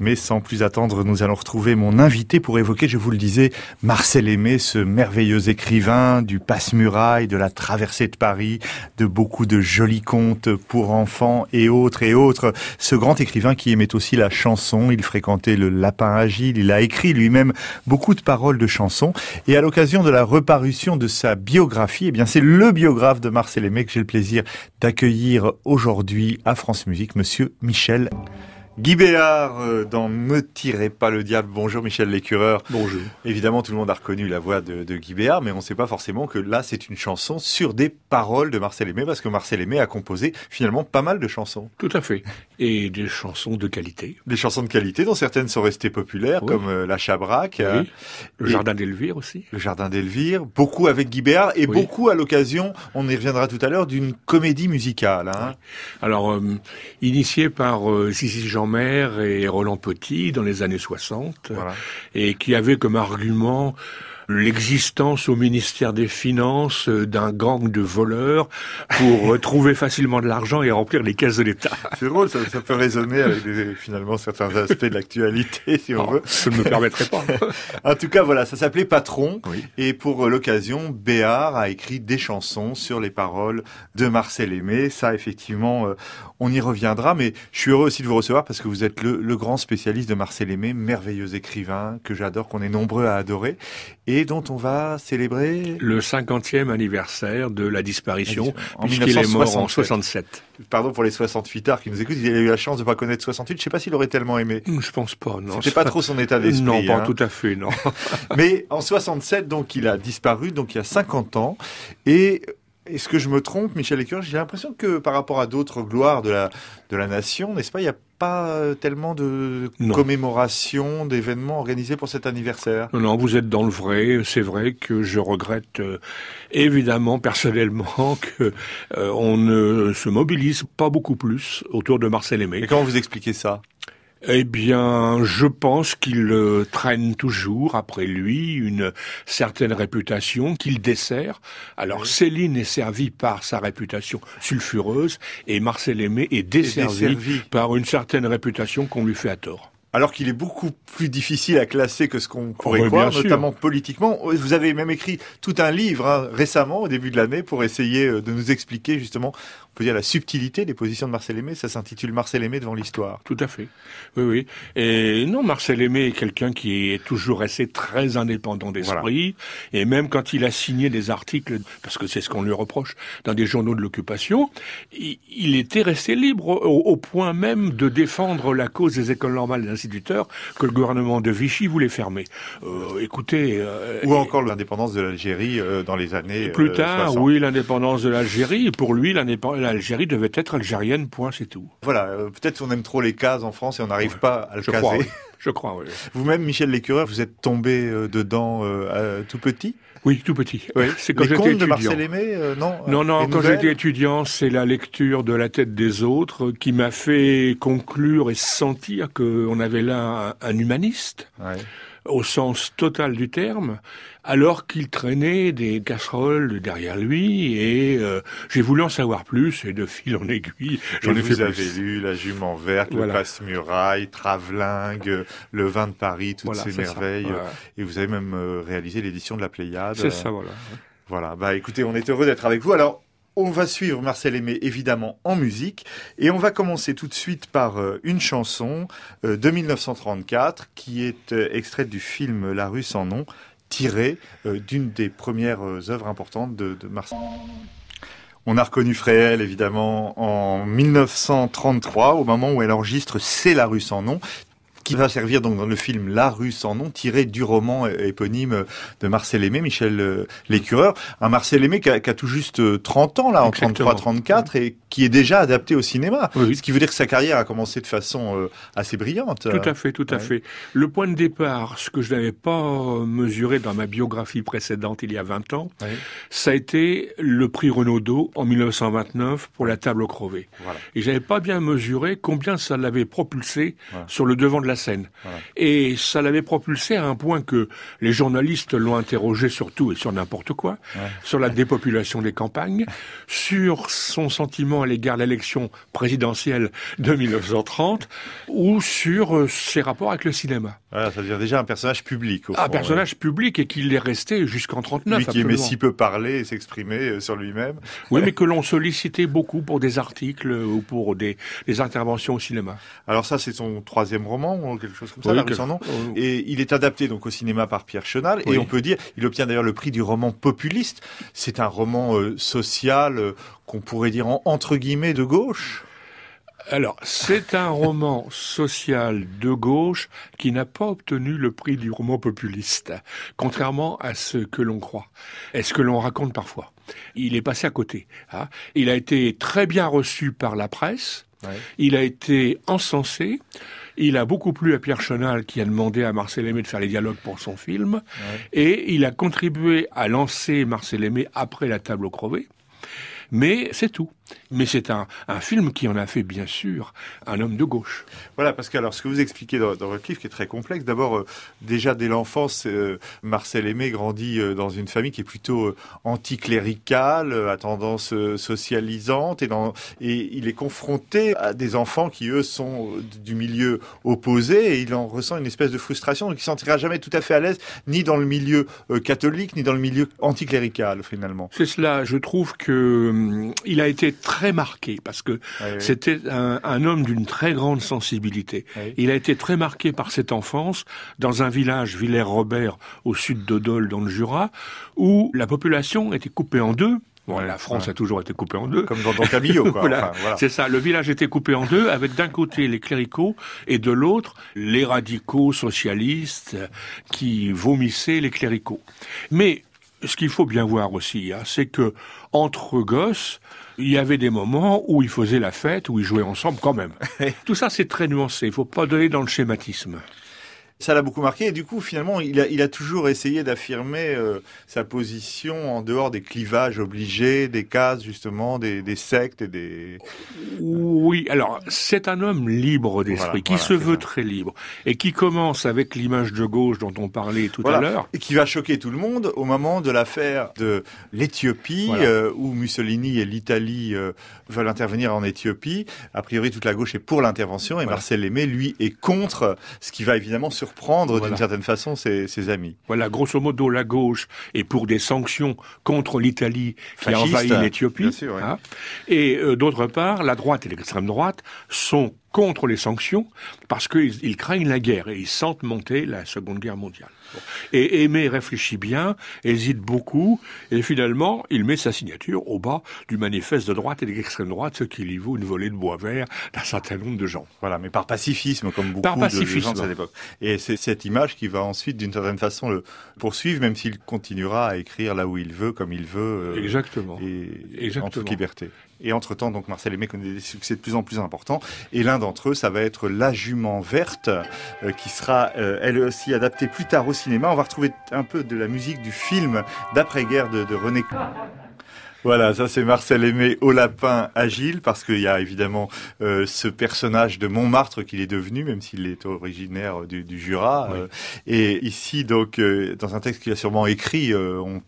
Mais sans plus attendre, nous allons retrouver mon invité pour évoquer, je vous le disais, Marcel Aimé, ce merveilleux écrivain du Passe-Muraille, de la Traversée de Paris, de beaucoup de jolis contes pour enfants et autres et autres. Ce grand écrivain qui aimait aussi la chanson, il fréquentait le Lapin Agile, il a écrit lui-même beaucoup de paroles de chansons. Et à l'occasion de la reparution de sa biographie, eh bien c'est le biographe de Marcel Aimé que j'ai le plaisir d'accueillir aujourd'hui à France Musique, monsieur Michel Guy Béard, dans Ne tirez pas le diable. Bonjour Michel Lécureur. Bonjour. Évidemment, tout le monde a reconnu la voix de Guy Béard, mais on ne sait pas forcément que là, c'est une chanson sur des paroles de Marcel Aimé, parce que Marcel Aimé a composé finalement pas mal de chansons. Tout à fait. Et des chansons de qualité. Des chansons de qualité, dont certaines sont restées populaires, oui, comme La Chabraque. Oui. Le Jardin d'Elvire aussi. Le Jardin d'Elvire. Beaucoup avec Guy Béard, et oui, beaucoup à l'occasion, on y reviendra tout à l'heure, d'une comédie musicale. Hein. Oui. Alors, initié par Zizi Jeanmaire et Roland Petit dans les années 60, voilà, et qui avait comme argument l'existence au ministère des Finances d'un gang de voleurs pour trouver facilement de l'argent et remplir les caisses de l'État. C'est drôle, ça peut résonner avec finalement certains aspects de l'actualité, si on veut. Ça ne me permettrait pas. En tout cas, voilà, ça s'appelait Patron. Oui. Et pour l'occasion, Béard a écrit des chansons sur les paroles de Marcel Aimé. Ça, effectivement, on y reviendra. Mais je suis heureux aussi de vous recevoir parce que vous êtes le grand spécialiste de Marcel Aimé, merveilleux écrivain que j'adore, qu'on est nombreux à adorer, et dont on va célébrer le 50e anniversaire de la disparition, puisqu'il est mort en 67. Pardon pour les 68ards qui nous écoutent, il a eu la chance de ne pas connaître 68, je ne sais pas s'il aurait tellement aimé. Je pense pas, non. C'était pas trop son état d'esprit. Non, pas tout à fait, non. Mais en 67, donc, il a disparu, donc il y a 50 ans, et... Est-ce que je me trompe, Michel Lécureur? J'ai l'impression que par rapport à d'autres gloires de la nation, n'est-ce pas, il n'y a pas tellement de commémorations, d'événements organisés pour cet anniversaire. Non, vous êtes dans le vrai. C'est vrai que je regrette évidemment personnellement que on ne se mobilise pas beaucoup plus autour de Marcel Aimé. Et comment vous expliquez ça ? Eh bien, je pense qu'il traîne toujours après lui une certaine réputation qu'il dessert. Alors, oui, Céline est servie par sa réputation sulfureuse et Marcel Aimé est desservi par une certaine réputation qu'on lui fait à tort. Alors qu'il est beaucoup plus difficile à classer que ce qu'on pourrait croire, notamment politiquement. Vous avez même écrit tout un livre récemment, au début de l'année, pour essayer de nous expliquer justement, on peut dire, la subtilité des positions de Marcel Aimé. Ça s'intitule Marcel Aimé devant l'histoire. Tout à fait. Oui, oui. Et non, Marcel Aimé est quelqu'un qui est toujours resté très indépendant d'esprit. Voilà. Et même quand il a signé des articles, parce que c'est ce qu'on lui reproche, dans des journaux de l'occupation, il était resté libre au point même de défendre la cause des écoles normales des instituteurs que le gouvernement de Vichy voulait fermer. Écoutez... Ou encore l'indépendance de l'Algérie dans les années plus tard, 60. Oui, l'indépendance de l'Algérie. Pour lui, l'Algérie devait être algérienne, point, c'est tout. Voilà, peut-être qu'on aime trop les cases en France et on n'arrive pas à le caser. Oui. Je crois, oui. Vous-même, Michel Lécureur, vous êtes tombé dedans tout petit ? Oui, tout petit. Oui. C'est quand les j'étais contes étudiant. de Marcel Aimé, non. Non, quand j'étais étudiant, c'est la lecture de La tête des autres qui m'a fait conclure et sentir qu'on avait là un humaniste. Ouais. Au sens total du terme, alors qu'il traînait des casseroles derrière lui, et j'ai voulu en savoir plus, et de fil en aiguille, j'en ai fait plus. Vous avez lu La Jument Verte, Le Passe-Muraille, Travellingue, Le Vin de Paris, toutes ces merveilles, et vous avez même réalisé l'édition de la Pléiade. C'est ça, voilà. Voilà, bah écoutez, on est heureux d'être avec vous. Alors, on va suivre Marcel Aimé, évidemment, en musique. Et on va commencer tout de suite par une chanson de 1934 qui est extraite du film La rue sans nom, tirée d'une des premières œuvres importantes de Marcel. On a reconnu Fréhel, évidemment, en 1933, au moment où elle enregistre C'est la rue sans nom, qui va servir donc dans le film La rue sans nom, tiré du roman éponyme de Marcel Aimé, Michel Lécureur. Un Marcel Aimé qui a tout juste 30 ans, là, en 33-34, et qui est déjà adapté au cinéma. Oui. Ce qui veut dire que sa carrière a commencé de façon assez brillante. Tout à fait, tout à fait. Le point de départ, ce que je n'avais pas mesuré dans ma biographie précédente il y a 20 ans, ça a été le prix Renaudot en 1929 pour La table au crevé. Voilà. Et j'avais pas bien mesuré combien ça l'avait propulsé sur le devant de la scène. Voilà. Et ça l'avait propulsé à un point que les journalistes l'ont interrogé sur tout et sur n'importe quoi, sur la dépopulation des campagnes, sur son sentiment à l'égard de l'élection présidentielle de 1930, ou sur ses rapports avec le cinéma. Voilà, ça devient déjà un personnage public. Au fond, personnage public, et qu'il est resté jusqu'en 39. Lui qui aimait si peu parler et s'exprimer sur lui-même. Oui, mais que l'on sollicitait beaucoup pour des articles ou pour des interventions au cinéma. Alors ça, c'est son 3e roman ou quelque chose comme ça, La rue sans nom. Et il est adapté donc au cinéma par Pierre Chenal. Et on peut dire, il obtient d'ailleurs le prix du roman populiste. C'est un roman social qu'on pourrait dire entre guillemets de gauche. Alors, c'est un roman social de gauche qui n'a pas obtenu le prix du roman populiste, contrairement à ce que l'on croit, et ce que l'on raconte parfois. Il est passé à côté. Hein. Il a été très bien reçu par la presse, il a été encensé, il a beaucoup plu à Pierre Chenal qui a demandé à Marcel Aimé de faire les dialogues pour son film, et il a contribué à lancer Marcel Aimé après La table aux crevés. Mais c'est tout. Mais c'est un film qui en a fait, bien sûr, un homme de gauche. Voilà, parce que alors, ce que vous expliquez dans votre livre, qui est très complexe, d'abord, déjà dès l'enfance, Marcel Aimé grandit dans une famille qui est plutôt anticléricale, à tendance socialisante, et il est confronté à des enfants qui, eux, sont du milieu opposé, et il en ressent une espèce de frustration, donc il ne se sentira jamais tout à fait à l'aise, ni dans le milieu catholique, ni dans le milieu anticlérical, finalement. C'est cela, je trouve que il a été très marqué, parce que c'était un homme d'une très grande sensibilité. Il a été très marqué par cette enfance dans un village, Villers-Robert, au sud de Dole, dans le Jura, où la population était coupée en deux. Bon, la France a toujours été coupée en deux. Comme dans Don Camillo, quoi. Voilà. C'est ça, le village était coupé en deux, avec d'un côté les cléricaux, et de l'autre, les radicaux socialistes qui vomissaient les cléricaux. Mais ce qu'il faut bien voir aussi, c'est que entre gosses, il y avait des moments où ils faisaient la fête, où ils jouaient ensemble quand même. Tout ça, c'est très nuancé. Il ne faut pas donner dans le schématisme. Ça l'a beaucoup marqué et du coup finalement il a toujours essayé d'affirmer sa position en dehors des clivages obligés, des cases justement, des sectes et des... Oui, alors c'est un homme libre d'esprit, qui se veut très libre et qui commence avec l'image de gauche dont on parlait tout à l'heure. Et qui va choquer tout le monde au moment de l'affaire de l'Éthiopie où Mussolini et l'Italie veulent intervenir en Éthiopie. A priori toute la gauche est pour l'intervention et Marcel Aimé lui est contre, ce qui va évidemment surprendre d'une certaine façon ses amis. Voilà, grosso modo, la gauche est pour des sanctions contre l'Italie qui a envahi l'Éthiopie. Et d'autre part, la droite et l'extrême droite sont contre les sanctions parce qu'ils craignent la guerre et ils sentent monter la Seconde Guerre mondiale. Bon. Et Aimé réfléchit bien, hésite beaucoup et finalement il met sa signature au bas du manifeste de droite et d'extrême droite, ce qui lui vaut une volée de bois vert d'un certain nombre de gens. Voilà, mais par pacifisme comme beaucoup de gens de cette époque. Et c'est cette image qui va ensuite d'une certaine façon le poursuivre, même s'il continuera à écrire là où il veut, comme il veut. Exactement. Et en toute liberté. Et entre-temps, donc, Marcel Aimé connaît des succès de plus en plus importants. Et l'un d'entre eux, ça va être La Jument Verte, qui sera, elle aussi, adaptée plus tard au cinéma. On va retrouver un peu de la musique du film d'après-guerre de René. Voilà, ça c'est Marcel Aimé au lapin agile, parce qu'il y a évidemment ce personnage de Montmartre qu'il est devenu, même s'il est originaire du Jura. Et ici, donc, dans un texte qu'il a sûrement écrit,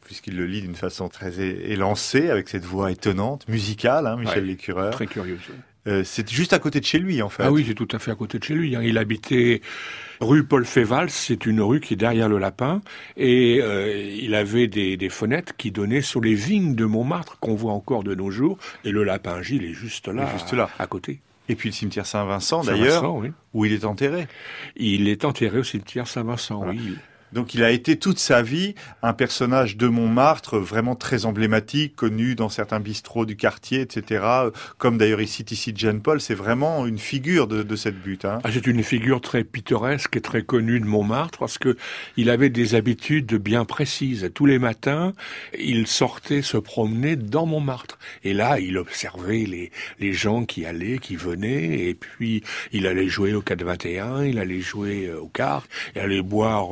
puisqu'il le lit d'une façon très élancée, avec cette voix étonnante, musicale, Michel Lécureur. Très curieuse. C'est juste à côté de chez lui, en fait. Ah oui, c'est tout à fait à côté de chez lui. Il habitait rue Paul Féval, c'est une rue qui est derrière le Lapin, et il avait des fenêtres qui donnaient sur les vignes de Montmartre qu'on voit encore de nos jours, et le Lapin Gilles est juste là, à côté. Et puis le cimetière Saint-Vincent, d'ailleurs, où il est enterré. Il est enterré au cimetière Saint-Vincent, oui. Donc il a été toute sa vie un personnage de Montmartre vraiment très emblématique, connu dans certains bistrots du quartier, etc. Comme d'ailleurs ici Jean Paul, c'est vraiment une figure de cette butte. C'est une figure très pittoresque et très connue de Montmartre parce que il avait des habitudes bien précises. Tous les matins, il sortait se promener dans Montmartre. Et là, il observait les gens qui allaient, qui venaient, et puis il allait jouer au 4-21, il allait jouer aux cartes, il allait boire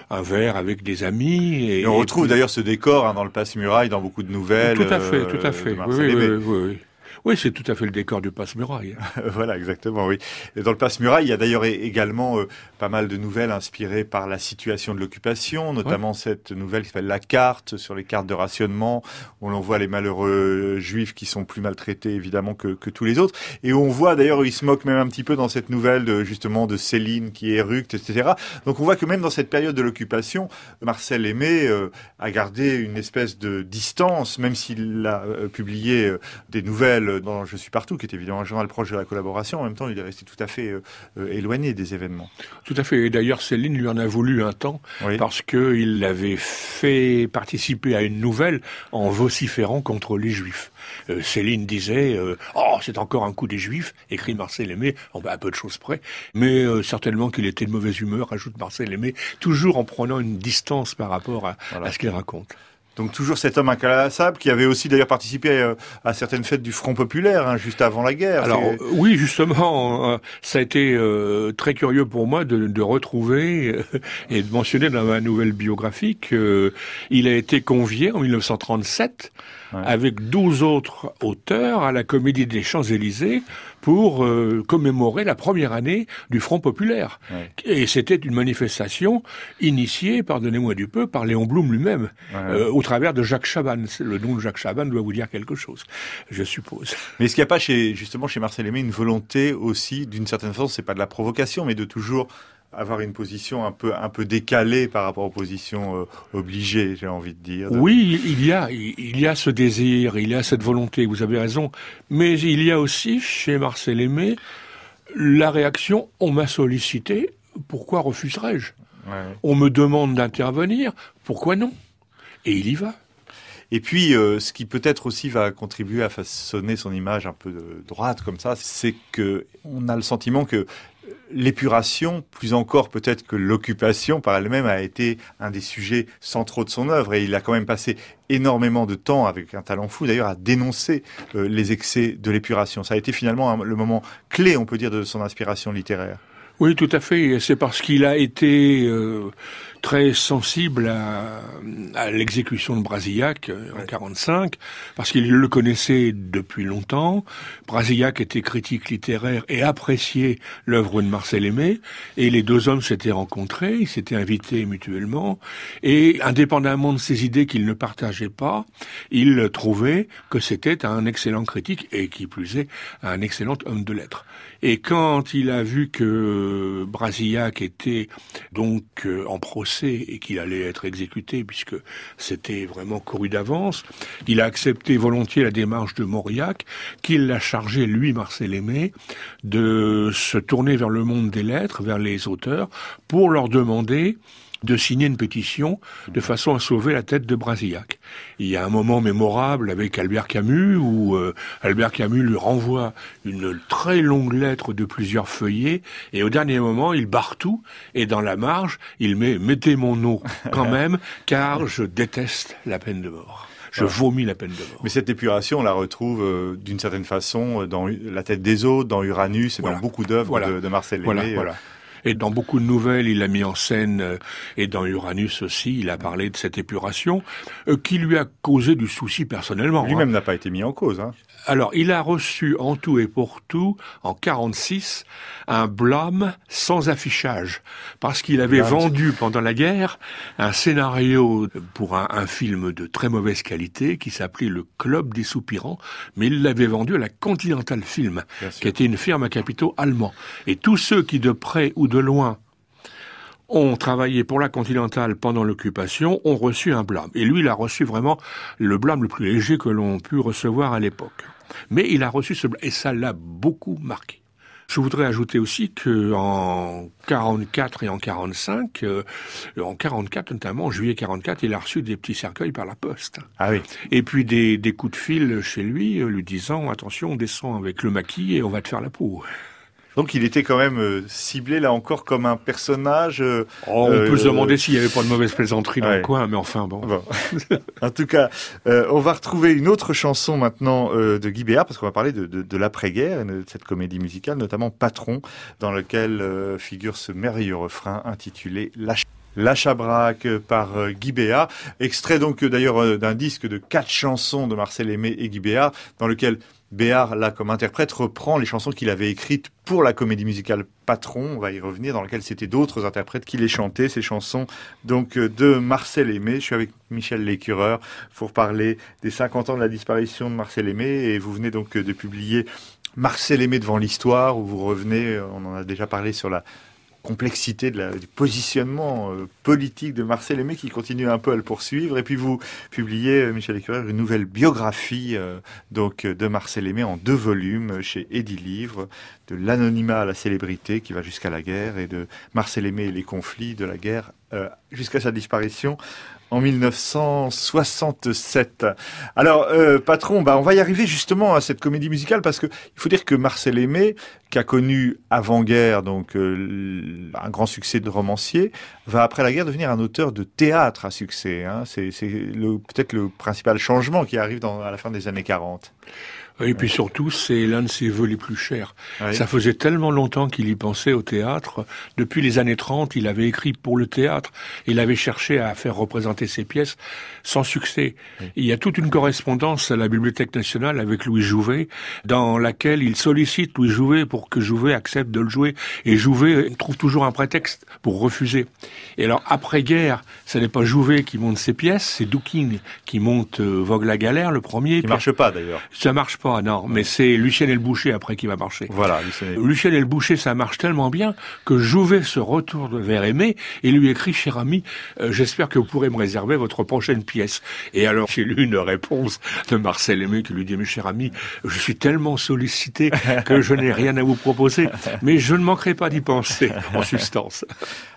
un verre avec des amis. Et on retrouve d'ailleurs ce décor dans le Place Muraille, dans beaucoup de nouvelles. Tout à fait. Oui, c'est tout à fait le décor du Passe-Muraille. Voilà, exactement, oui. Et dans le Passe-Muraille, il y a d'ailleurs également pas mal de nouvelles inspirées par la situation de l'occupation, notamment cette nouvelle qui s'appelle La Carte, sur les cartes de rationnement, où l'on voit les malheureux juifs qui sont plus maltraités, évidemment, que tous les autres. Et où on voit, d'ailleurs, il se moque même un petit peu dans cette nouvelle, justement, de Céline qui éructe, etc. Donc on voit que même dans cette période de l'occupation, Marcel Aimé a gardé une espèce de distance, même s'il a publié des nouvelles dans Je suis partout, qui est évidemment un journal proche de la collaboration. En même temps, il est resté tout à fait éloigné des événements. Tout à fait. Et d'ailleurs, Céline lui en a voulu un temps, parce qu'il l'avait fait participer à une nouvelle en vociférant contre les Juifs. Céline disait « Oh, c'est encore un coup des Juifs », écrit Marcel Aimé, à peu de choses près, mais certainement qu'il était de mauvaise humeur, ajoute Marcel Aimé, toujours en prenant une distance par rapport à ce qu'il raconte. Donc toujours cet homme inclassable qui avait aussi d'ailleurs participé à certaines fêtes du Front Populaire, juste avant la guerre. Alors oui, justement, ça a été très curieux pour moi de retrouver et de mentionner dans ma nouvelle biographie qu'il a été convié en 1937 avec 12 autres auteurs à la Comédie des Champs-Élysées pour commémorer la première année du Front Populaire. Et c'était une manifestation initiée, pardonnez-moi du peu, par Léon Blum lui-même, au travers de Jacques Chaban. Le nom de Jacques Chaban doit vous dire quelque chose, je suppose. Mais est-ce qu'il n'y a pas justement chez Marcel Aimé une volonté aussi, d'une certaine façon, c'est pas de la provocation, mais de toujours avoir une position un peu décalée par rapport aux positions obligées, j'ai envie de dire. Oui, il y a ce désir, il y a cette volonté, vous avez raison. Mais il y a aussi, chez Marcel Aimé, la réaction « on m'a sollicité, pourquoi refuserais-je » On me demande d'intervenir, pourquoi non ? Et il y va. Et puis, ce qui peut-être aussi va contribuer à façonner son image un peu de droite comme ça, c'est que on a le sentiment que l'épuration, plus encore peut-être que l'occupation par elle-même, a été un des sujets centraux de son œuvre. Et il a quand même passé énormément de temps, avec un talent fou d'ailleurs, à dénoncer les excès de l'épuration. Ça a été finalement le moment clé, on peut dire, de son inspiration littéraire. Oui, tout à fait. C'est parce qu'il a été très sensible à l'exécution de Brasillac en 45, parce qu'il le connaissait depuis longtemps. Brasillac était critique littéraire et appréciait l'œuvre de Marcel Aimé, et les deux hommes s'étaient rencontrés, ils s'étaient invités mutuellement, et indépendamment de ces idées qu'ils ne partageaient pas, il trouvait que c'était un excellent critique, et qui plus est, un excellent homme de lettres. Et quand il a vu que Brasillac était donc en procès et qu'il allait être exécuté, puisque c'était vraiment couru d'avance, il a accepté volontiers la démarche de Mauriac, qu'il l'a chargé, lui, Marcel Aimé, de se tourner vers le monde des lettres, vers les auteurs, pour leur demander de signer une pétition de façon à sauver la tête de Brasillac. Il y a un moment mémorable avec Albert Camus où Albert Camus lui renvoie une très longue lettre de plusieurs feuillets et au dernier moment il barre tout et dans la marge il met « mettez mon nom quand même car je déteste la peine de mort ». Je vomis la peine de mort. Mais cette épuration, on la retrouve d'une certaine façon dans La tête des autres, dans Uranus et dans beaucoup d'œuvres de Marcel Aimé. Et dans beaucoup de nouvelles, il a mis en scène, et dans Uranus aussi, il a parlé de cette épuration, qui lui a causé du souci personnellement. Lui-même n'a pas été mis en cause. Alors, il a reçu en tout et pour tout, en 46, un blâme sans affichage, parce qu'il avait vendu pendant la guerre un scénario pour un film de très mauvaise qualité qui s'appelait Le Club des Soupirants, mais il l'avait vendu à la Continental Film, qui était une firme à capitaux allemands. Et tous ceux qui, de près ou de loin, ont travaillé pour la Continental pendant l'occupation, ont reçu un blâme. Et lui, il a reçu vraiment le blâme le plus léger que l'on put recevoir à l'époque. Mais il a reçu ce blâme, et ça l'a beaucoup marqué. Je voudrais ajouter aussi que en 44 et en 45, en 44 notamment, en juillet 44, il a reçu des petits cercueils par la poste. Ah oui. Et puis des coups de fil chez lui, lui disant, attention, on descend avec le maquis et on va te faire la peau. Donc il était quand même ciblé là encore comme un personnage. On peut se demander s'il n'y avait pas de mauvaise plaisanterie dans le coin, mais enfin bon. En tout cas, on va retrouver une autre chanson maintenant de Guy Béard, parce qu'on va parler de l'après-guerre, de cette comédie musicale, notamment Patron, dans lequel figure ce merveilleux refrain intitulé La Chabraque par Guy Béard, extrait donc d'ailleurs d'un disque de 4 chansons de Marcel Aimé et Guy Béard, dans lequel Béard, là, comme interprète, reprend les chansons qu'il avait écrites pour la comédie musicale Patron, on va y revenir, dans laquelle c'était d'autres interprètes qui les chantaient, ces chansons donc de Marcel Aimé. Je suis avec Michel Lécureur pour parler des 50 ans de la disparition de Marcel Aimé, et vous venez donc de publier Marcel Aimé devant l'histoire, où vous revenez, on en a déjà parlé, sur la complexité du positionnement politique de Marcel Aimé, qui continue un peu à le poursuivre. Et puis vous publiez, Michel Lécureur, une nouvelle biographie donc de Marcel Aimé en 2 volumes chez Edilivre, de l'anonymat à la célébrité qui va jusqu'à la guerre, et de Marcel Aimé et les conflits de la guerre jusqu'à sa disparition en 1967. Alors, Patron, on va y arriver justement à cette comédie musicale, parce que il faut dire que Marcel Aimé, qui a connu avant-guerre donc un grand succès de romancier, va après la guerre devenir un auteur de théâtre à succès. Hein. C'est peut-être le principal changement qui arrive à la fin des années 40. Et puis surtout, c'est l'un de ses vœux les plus chers. Oui. Ça faisait tellement longtemps qu'il y pensait au théâtre. Depuis les années 30, il avait écrit pour le théâtre. Il avait cherché à faire représenter ses pièces sans succès. Oui. Il y a toute une correspondance à la Bibliothèque nationale avec Louis Jouvet, dans laquelle il sollicite Louis Jouvet pour que Jouvet accepte de le jouer. Et Jouvet trouve toujours un prétexte pour refuser. Et alors, après-guerre, ce n'est pas Jouvet qui monte ses pièces, c'est Douking qui monte Vogue la galère, le premier. Qui marche pas, d'ailleurs. Ça marche pas. Non, mais c'est Lucien et le Boucher après qui va marcher. Voilà, Lucien et le Boucher, ça marche tellement bien que Jouvet se retourne vers Aimé et lui écrit: cher ami, j'espère que vous pourrez me réserver votre prochaine pièce. Et alors, j'ai lu une réponse de Marcel Aimé qui lui dit: mais cher ami, je suis tellement sollicité que je n'ai rien à vous proposer, mais je ne manquerai pas d'y penser, en substance.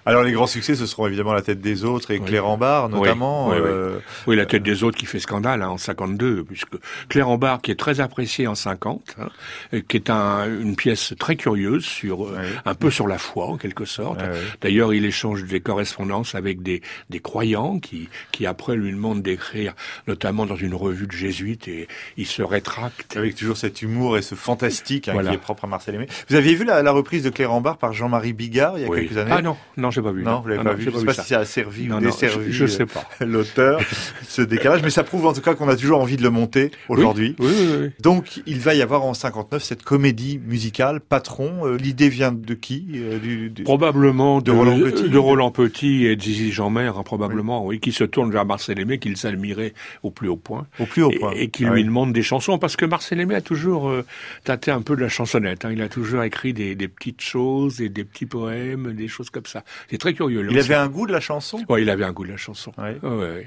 Alors, les grands succès, ce seront évidemment La Tête des Autres et Claire en Barre, notamment. Oui, La Tête des Autres qui fait scandale, en 52, puisque Claire en Barre, qui est très appréciée en 50, qui est une pièce très curieuse un peu sur la foi, en quelque sorte. D'ailleurs, il échange des correspondances avec des croyants qui après lui demandent d'écrire, notamment dans une revue de jésuites, et il se rétracte. Avec toujours cet humour et ce fantastique qui est propre à Marcel Aimé. Vous aviez vu la reprise de Claire en Barre par Jean-Marie Bigard il y a quelques années? Ah non, j'ai pas vu. Non, vous l'avez pas vu. Je sais pas si ça a servi ou desservi je sais pas. L'auteur, ce décalage, mais ça prouve en tout cas qu'on a toujours envie de le monter aujourd'hui. Oui. Donc, il va y avoir en 59 cette comédie musicale Patron. L'idée vient de qui? Probablement de Roland Petit. De Roland Petit et de Zizi Jeanmaire, probablement, oui, qui se tourne vers Marcel Aimé, qu'il s'admirait au plus haut point. Au plus haut point. Et qui lui demande des chansons, parce que Marcel Aimé a toujours tâté un peu de la chansonnette. Il a toujours écrit des petites choses et des petits poèmes, des choses comme ça. C'est très curieux. Il avait un goût de la chanson? Oui, il avait un goût de la chanson. Oui. Oui.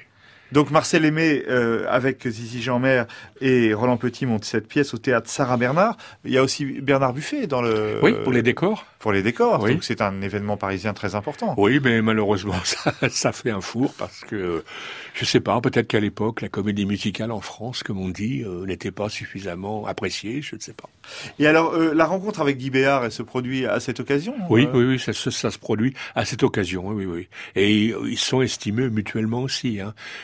Donc Marcel Aimé, avec Zizi Jeanmaire et Roland Petit, monte cette pièce au théâtre Sarah Bernard. Il y a aussi Bernard Buffet dans le... Oui, pour les décors. Pour les décors, oui. Donc c'est un événement parisien très important. Oui, mais malheureusement, ça fait un four, parce que, je sais pas, peut-être qu'à l'époque, la comédie musicale en France, comme on dit, n'était pas suffisamment appréciée, je ne sais pas. Et alors, la rencontre avec Guy Béard, elle se produit à cette occasion? Oui, ça se produit à cette occasion, oui. Et ils sont estimés mutuellement aussi.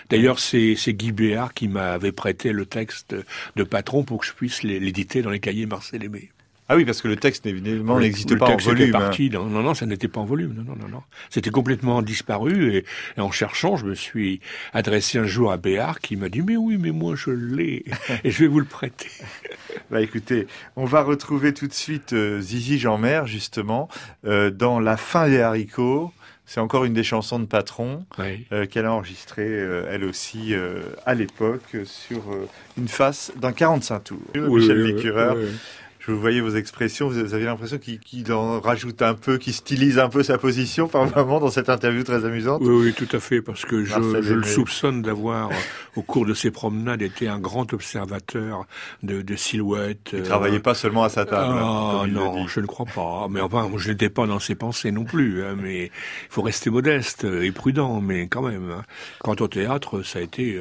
D'ailleurs, c'est Guy Béard qui m'avait prêté le texte de Patron pour que je puisse l'éditer dans les cahiers Marcel Aimé. Ah oui, parce que le texte, évidemment, n'existe pas en volume. Non, ça n'était pas en volume. Non. C'était complètement disparu. Et en cherchant, je me suis adressé un jour à Béard qui m'a dit: mais oui, mais moi je l'ai et je vais vous le prêter. Écoutez, on va retrouver tout de suite Zizi Jeanmaire, justement, dans La fin des haricots. C'est encore une des chansons de Patron qu'elle a enregistrée, elle aussi, à l'époque, sur une face d'un 45 tours. Michel Lécureur. Je vous voyais vos expressions, vous avez l'impression qu'il en rajoute un peu, qu'il stylise un peu sa position par moment dans cette interview très amusante. Oui, tout à fait, parce que je le soupçonne d'avoir, au cours de ses promenades, été un grand observateur de silhouettes. Il ne travaillait pas seulement à sa table. Non, je ne crois pas. Mais enfin, je n'étais pas dans ses pensées non plus. Mais il faut rester modeste et prudent, mais quand même. Quant au théâtre, ça a été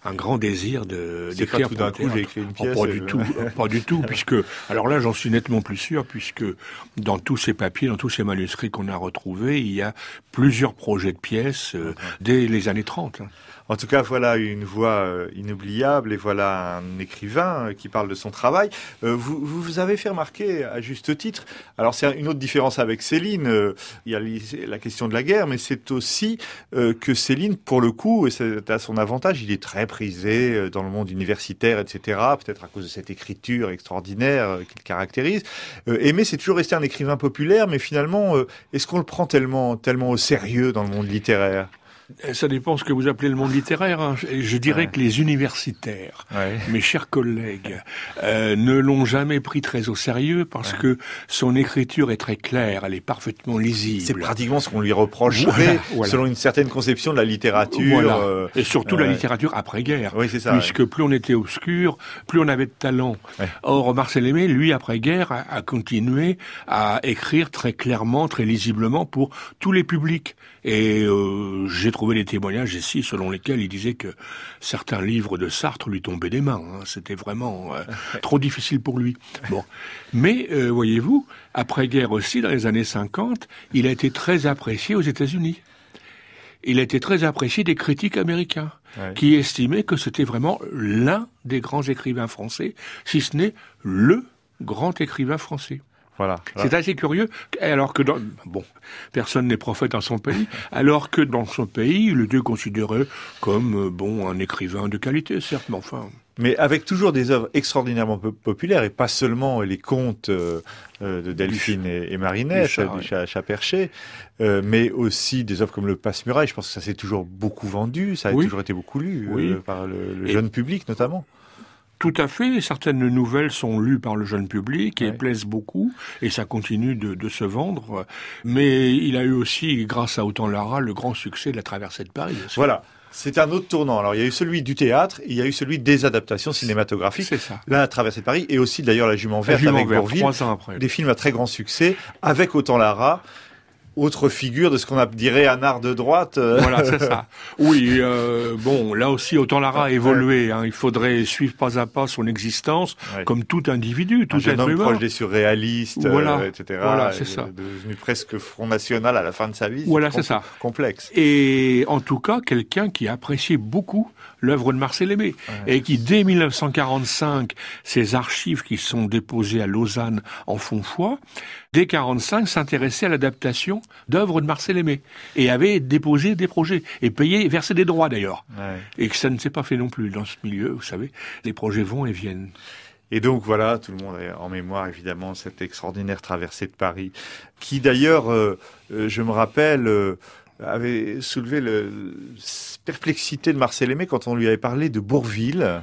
un grand désir d'écrire. C'est pas tout d'un coup j'ai écrit une pièce. Pas du tout, puisque... Alors là, j'en suis nettement plus sûr, puisque dans tous ces papiers, dans tous ces manuscrits qu'on a retrouvés, il y a plusieurs projets de pièces dès les années 30. En tout cas, voilà une voix inoubliable et voilà un écrivain qui parle de son travail. Vous avez fait remarquer, à juste titre, alors c'est une autre différence avec Céline, il y a la question de la guerre, mais c'est aussi que Céline, pour le coup, et c'est à son avantage, il est très prisé dans le monde universitaire, etc., peut-être à cause de cette écriture extraordinaire qu'il caractérise. Aimé, c'est toujours resté un écrivain populaire, mais finalement, est-ce qu'on le prend tellement au sérieux dans le monde littéraire ? Ça dépend ce que vous appelez le monde littéraire. Hein. Je dirais que les universitaires, mes chers collègues, ne l'ont jamais pris très au sérieux parce que son écriture est très claire, elle est parfaitement lisible. C'est pratiquement ce qu'on lui reprocherait selon une certaine conception de la littérature. Et surtout la littérature après-guerre. Oui, c'est ça. Puisque plus on était obscur, plus on avait de talent. Or, Marcel Aimé, lui, après-guerre, a continué à écrire très clairement, très lisiblement pour tous les publics. Et j'ai trouvé des témoignages ici selon lesquels il disait que certains livres de Sartre lui tombaient des mains. Hein. C'était vraiment trop difficile pour lui. Bon, mais voyez-vous, après-guerre aussi, dans les années 50, il a été très apprécié aux États-Unis. Il a été très apprécié des critiques américains, qui estimaient que c'était vraiment l'un des grands écrivains français, si ce n'est le grand écrivain français. Voilà. C'est assez curieux, alors que personne n'est prophète dans son pays, alors que dans son pays, il était considéré comme, un écrivain de qualité, certes, mais enfin... Mais avec toujours des œuvres extraordinairement populaires, et pas seulement les contes de Delphine et Marinette, du chat perché, mais aussi des œuvres comme le Passe-Muraille. Je pense que ça s'est toujours beaucoup vendu, ça a toujours été beaucoup lu par le jeune public notamment. Tout à fait. Certaines nouvelles sont lues par le jeune public et plaisent beaucoup, et ça continue de se vendre. Mais il a eu aussi, grâce à Autant Lara, le grand succès de La Traversée de Paris. Aussi. Voilà. C'est un autre tournant. Alors, il y a eu celui du théâtre, et il y a eu celui des adaptations cinématographiques. C'est ça. La Traversée de Paris, et aussi d'ailleurs La Jument Verte avec Bourvil. 3 ans après. Des films à très grand succès, avec Autant Lara. Autre figure de ce qu'on dirait un art de droite. Voilà, c'est ça. Oui, là aussi, Autant Lara a évolué. Hein. Il faudrait suivre pas à pas son existence, comme tout individu, tout être humain. Proche des surréalistes, etc. Voilà, c'est ça. Devenu presque Front National à la fin de sa vie. Voilà, c'est ça. Complexe. Et en tout cas, quelqu'un qui appréciait beaucoup l'œuvre de Marcel Aimé, et qui, dès 1945, ses archives qui sont déposées à Lausanne en font foi, dès 1945, s'intéressait à l'adaptation d'œuvres de Marcel Aimé, et avait déposé des projets, et versé des droits d'ailleurs. Et que ça ne s'est pas fait non plus dans ce milieu, vous savez, les projets vont et viennent. Et donc voilà, tout le monde a en mémoire évidemment cette extraordinaire traversée de Paris, qui d'ailleurs, je me rappelle, avait soulevé la perplexité de Marcel Aimé quand on lui avait parlé de Bourvil,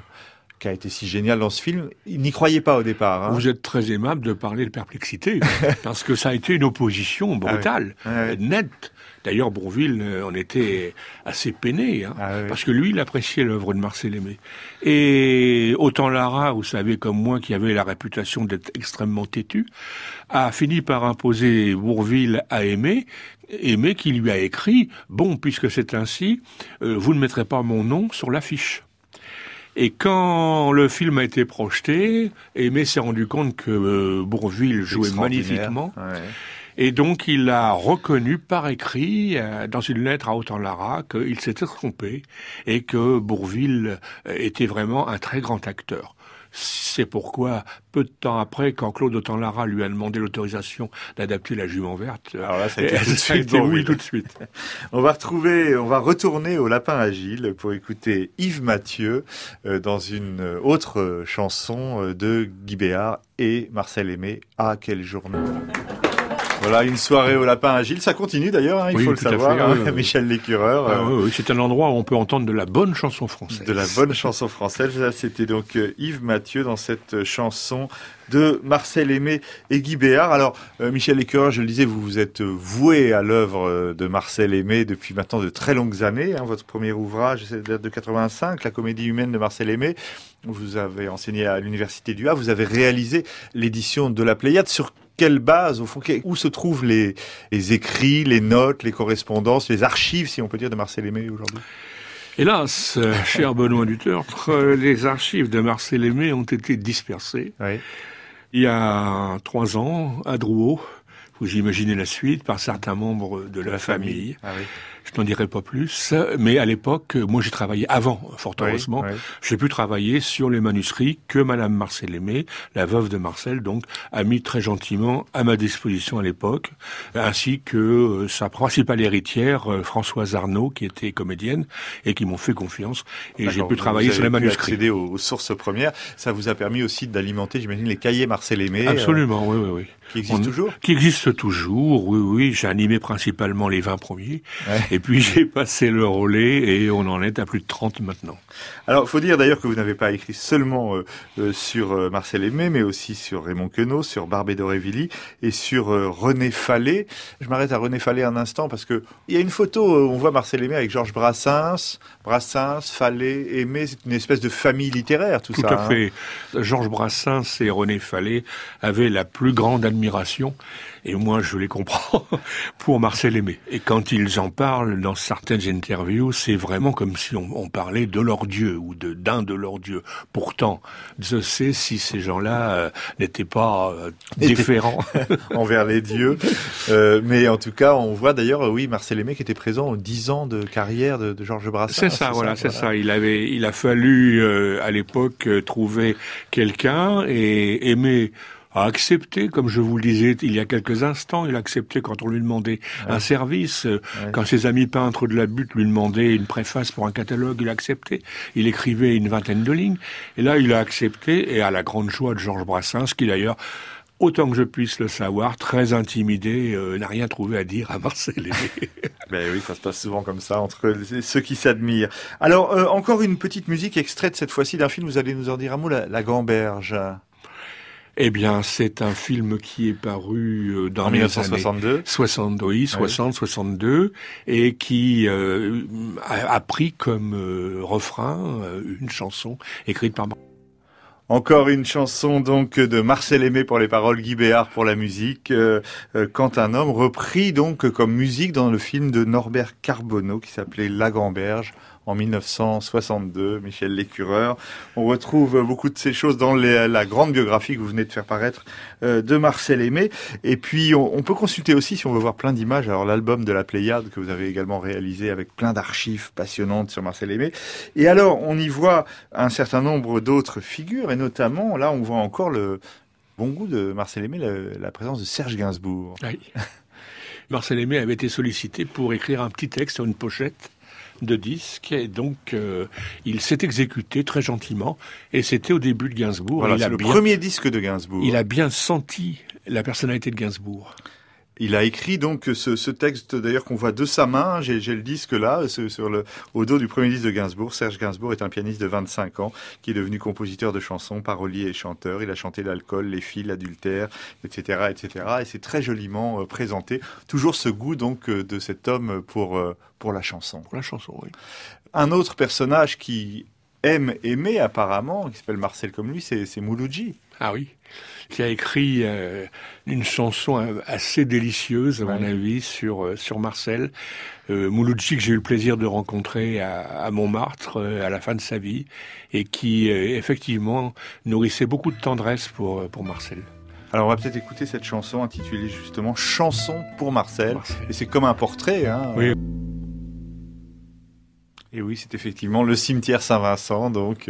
qui a été si génial dans ce film. Il n'y croyait pas au départ. Hein. Vous êtes très aimable de parler de perplexité, parce que ça a été une opposition brutale, nette. D'ailleurs, Bourvil en était assez peiné, parce que lui, il appréciait l'œuvre de Marcel Aimé. Et Autant Lara, vous savez comme moi, qui avait la réputation d'être extrêmement têtu, a fini par imposer Bourvil à Aimé qui lui a écrit « Bon, puisque c'est ainsi, vous ne mettrez pas mon nom sur l'affiche ». Et quand le film a été projeté, Aimé s'est rendu compte que Bourvil jouait magnifiquement. Et donc, il a reconnu par écrit, dans une lettre à Autant Lara, qu'il s'était trompé et que Bourvil était vraiment un très grand acteur. C'est pourquoi, peu de temps après, quand Claude Autant Lara lui a demandé l'autorisation d'adapter La Jument Verte, alors là, ça a été oui tout de suite. On va retourner au Lapin Agile pour écouter Yves Mathieu dans une autre chanson de Guy Béart et Marcel Aimé, « Ah, quelle journée !» Voilà, une soirée au Lapin Agile. Ça continue d'ailleurs, il faut le savoir. Michel Lécureur. Oui, c'est un endroit où on peut entendre de la bonne chanson française. De la bonne chanson française. Là, c'était donc Yves Mathieu dans cette chanson de Marcel Aimé et Guy Béart. Alors, Michel Lécureur, je le disais, vous vous êtes voué à l'œuvre de Marcel Aimé depuis maintenant de très longues années. Votre premier ouvrage, c'est de 85, La comédie humaine de Marcel Aimé. Vous avez enseigné à l'Université du Havre. Vous avez réalisé l'édition de la Pléiade. Sur quelle base, au fond, où se trouvent les écrits, les notes, les correspondances, les archives, si on peut dire, de Marcel Aimé aujourd'hui ? Hélas, cher Benoît Dutertre, les archives de Marcel Aimé ont été dispersées. Il y a 3 ans, à Drouot, vous imaginez la suite, par certains membres de la famille. Je n'en dirai pas plus. Mais à l'époque, moi j'ai travaillé avant, fort heureusement. Oui. J'ai pu travailler sur les manuscrits que Madame Marcel Aimé, la veuve de Marcel, donc, a mis très gentiment à ma disposition à l'époque, ainsi que sa principale héritière, Françoise Arnaud, qui était comédienne, et qui m'ont fait confiance. Et j'ai pu travailler sur les manuscrits. Accéder aux sources premières. Ça vous a permis aussi d'alimenter, j'imagine, les cahiers Marcel Aimé. Absolument, oui. Qui existent toujours ? Qui existent toujours, oui. J'ai animé principalement les 20 premiers. Ouais. Et puis j'ai passé le relais et on en est à plus de 30 maintenant. Alors, il faut dire d'ailleurs que vous n'avez pas écrit seulement sur Marcel Aimé, mais aussi sur Raymond Queneau, sur Barbé d'Aurevilly et sur René Fallet. Je m'arrête à René Fallet un instant parce que il y a une photo où on voit Marcel Aimé avec Georges Brassens, Fallet, Aimé. C'est une espèce de famille littéraire, tout ça. Tout à fait. Georges Brassens et René Fallet avaient la plus grande admiration, et moi je les comprends, pour Marcel Aimé. Et quand ils en parlent dans certaines interviews, c'est vraiment comme si on parlait de leur dieu ou d'un de leurs dieux. Pourtant, je sais si ces gens-là n'étaient pas déférents envers les dieux. Mais en tout cas, on voit d'ailleurs, oui, Marcel Aimé qui était présent aux 10 ans de carrière de Georges Brassens. C'est ça. Il a fallu à l'époque trouver quelqu'un, et Aimé a accepté, comme je vous le disais il y a quelques instants, il a accepté quand on lui demandait un service, quand ses amis peintres de la Butte lui demandaient une préface pour un catalogue, il a accepté. Il écrivait une 20aine de lignes, et là il a accepté, et à la grande joie de Georges Brassens, qui d'ailleurs, autant que je puisse le savoir, très intimidé, n'a rien trouvé à dire à Marcel Aimé. Ben oui, ça se passe souvent comme ça, entre ceux qui s'admirent. Alors, encore une petite musique extraite cette fois-ci d'un film, vous allez nous en dire un mot, La Gamberge. Eh bien, c'est un film qui est paru dans en 1962. 62, et qui a pris comme refrain une chanson écrite par... Encore une chanson donc de Marcel Aimé pour les paroles, Guy Béard pour la musique, Quand un homme, repris donc comme musique dans le film de Norbert Carbonneau qui s'appelait La Gamberge en 1962, Michel Lécureur. On retrouve beaucoup de ces choses dans la grande biographie que vous venez de faire paraître de Marcel Aimé. Et puis on peut consulter aussi, si on veut voir plein d'images, alors l'album de la Pléiade que vous avez également réalisé avec plein d'archives passionnantes sur Marcel Aimé. Et alors on y voit un certain nombre d'autres figures, et notamment là on voit encore le bon goût de Marcel Aimé, la présence de Serge Gainsbourg. Oui. Marcel Aimé avait été sollicité pour écrire un petit texte sur une pochette de disque, et donc il s'est exécuté très gentiment, et c'était au début de Gainsbourg. Voilà, c'est le premier disque de Gainsbourg. Il a bien senti la personnalité de Gainsbourg. Il a écrit donc ce texte d'ailleurs qu'on voit de sa main, j'ai le disque là, au dos du premier disque de Gainsbourg. Serge Gainsbourg est un pianiste de 25 ans qui est devenu compositeur de chansons, parolier et chanteur. Il a chanté l'alcool, les filles, l'adultère, etc., etc. Et c'est très joliment présenté. Toujours ce goût donc de cet homme pour la chanson. Pour la chanson, oui. Un autre personnage qui aime aimer apparemment, qui s'appelle Marcel comme lui, c'est Mouloudji. Ah oui, qui a écrit une chanson assez délicieuse, à mon avis, sur Marcel. Mouloudji, que j'ai eu le plaisir de rencontrer à Montmartre à la fin de sa vie, et qui, effectivement, nourrissait beaucoup de tendresse pour Marcel. Alors on va peut-être écouter cette chanson intitulée justement « Chanson pour Marcel ». Et c'est comme un portrait, hein. Oui. Et oui, c'est effectivement le cimetière Saint-Vincent, donc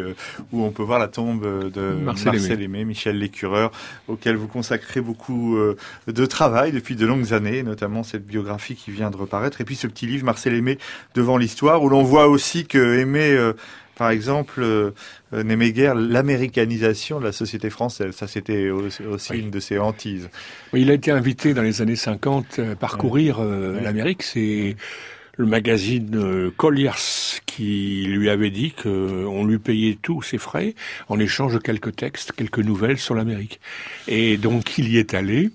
où on peut voir la tombe de Marcel Aimé, Michel Lécureur, auquel vous consacrez beaucoup de travail depuis de longues années, notamment cette biographie qui vient de reparaître, et puis ce petit livre Marcel Aimé devant l'histoire, où l'on voit aussi que Aimé, par exemple, n'aimait guère l'américanisation de la société française. Ça, c'était aussi une de ses hantises. Oui, il a été invité dans les années 50 à parcourir l'Amérique. C'est le magazine Collier's qui lui avait dit qu'on lui payait tous ses frais en échange de quelques textes, quelques nouvelles sur l'Amérique. Et donc il y est allé,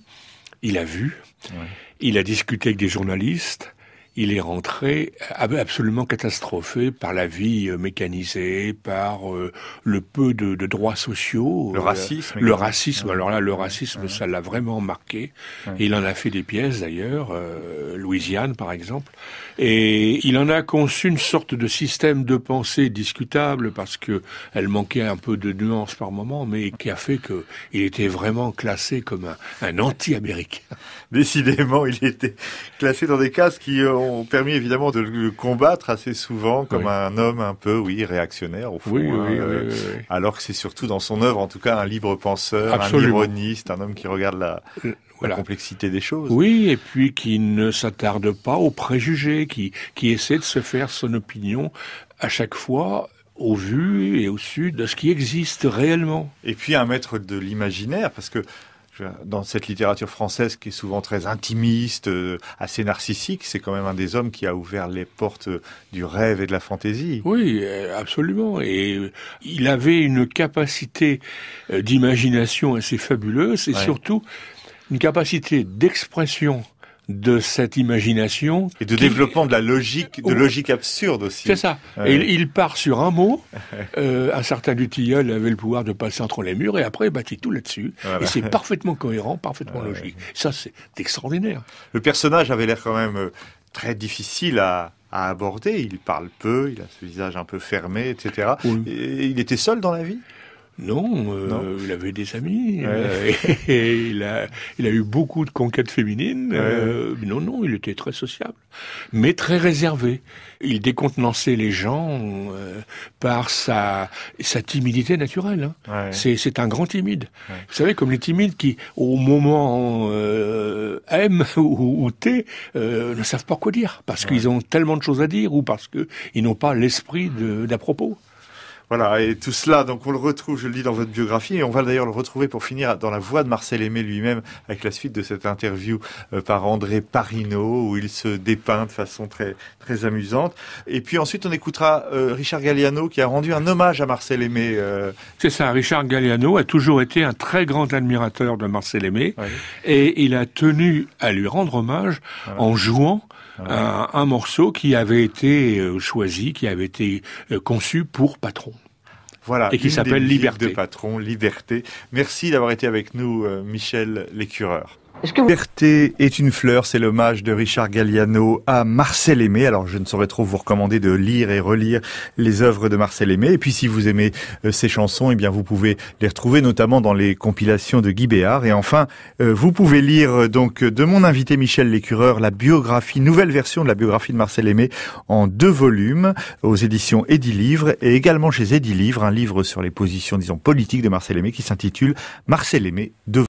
il a vu, il a discuté avec des journalistes. Il est rentré absolument catastrophé par la vie mécanisée, par le peu de droits sociaux. Le racisme. Le racisme, alors là, le racisme, ça l'a vraiment marqué. Et il en a fait des pièces d'ailleurs, Louisiane par exemple. Et il en a conçu une sorte de système de pensée discutable parce que elle manquait un peu de nuances par moment, mais qui a fait qu'il était vraiment classé comme un anti-américain. Décidément, il était classé dans des cases qui ont permis évidemment de le combattre assez souvent comme un homme un peu, réactionnaire au fond. Oui. Alors que c'est surtout dans son œuvre, en tout cas, un libre penseur, Absolument. un ironiste, un homme qui regarde la complexité des choses. Oui, et puis qui ne s'attarde pas aux préjugés, qui essaie de se faire son opinion à chaque fois au vu et au su de ce qui existe réellement. Et puis un maître de l'imaginaire, parce que dans cette littérature française qui est souvent très intimiste, assez narcissique, c'est quand même un des hommes qui a ouvert les portes du rêve et de la fantaisie. Oui, absolument. Et il avait une capacité d'imagination assez fabuleuse et surtout une capacité d'expression de cette imagination. Et de développement de la logique, de logique absurde aussi. C'est ça. Ouais. Et il part sur un mot. Un certain Dutilleul avait le pouvoir de passer entre les murs et après il bâtit tout là-dessus. Voilà. Et c'est parfaitement cohérent, parfaitement logique. Ça, c'est extraordinaire. Le personnage avait l'air quand même très difficile à aborder. Il parle peu, il a ce visage un peu fermé, etc. Oui. Et il était seul dans la vie ? Non, il avait des amis, et il a eu beaucoup de conquêtes féminines. Non, il était très sociable, mais très réservé. Il décontenançait les gens par sa timidité naturelle. Hein. C'est un grand timide. Vous savez, comme les timides qui, au moment M ou T, ne savent pas quoi dire, parce qu'ils ont tellement de choses à dire, ou parce qu'ils n'ont pas l'esprit d'à propos. Voilà, et tout cela, donc on le retrouve, je le dis dans votre biographie, et on va d'ailleurs le retrouver pour finir dans la voix de Marcel Aimé lui-même, avec la suite de cette interview par André Parinaud, où il se dépeint de façon très, très amusante. Et puis ensuite, on écoutera Richard Galliano, qui a rendu un hommage à Marcel Aimé. C'est ça, Richard Galliano a toujours été un très grand admirateur de Marcel Aimé, et il a tenu à lui rendre hommage en jouant un morceau qui avait été choisi, qui avait été conçu pour Patron. Voilà, et qui s'appelle Liberté. De Patron, Liberté. Merci d'avoir été avec nous, Michel Lécureur. Liberté est une fleur, c'est l'hommage de Richard Galliano à Marcel Aimé. Alors je ne saurais trop vous recommander de lire et relire les œuvres de Marcel Aimé. Et puis si vous aimez ces chansons, eh bien vous pouvez les retrouver notamment dans les compilations de Guy Béard. Et enfin, vous pouvez lire donc de mon invité Michel Lécureur la biographie, nouvelle version de la biographie de Marcel Aimé en 2 volumes aux éditions Edilivre et également chez Edilivre, un livre sur les positions, disons, politiques de Marcel Aimé qui s'intitule Marcel Aimé, 2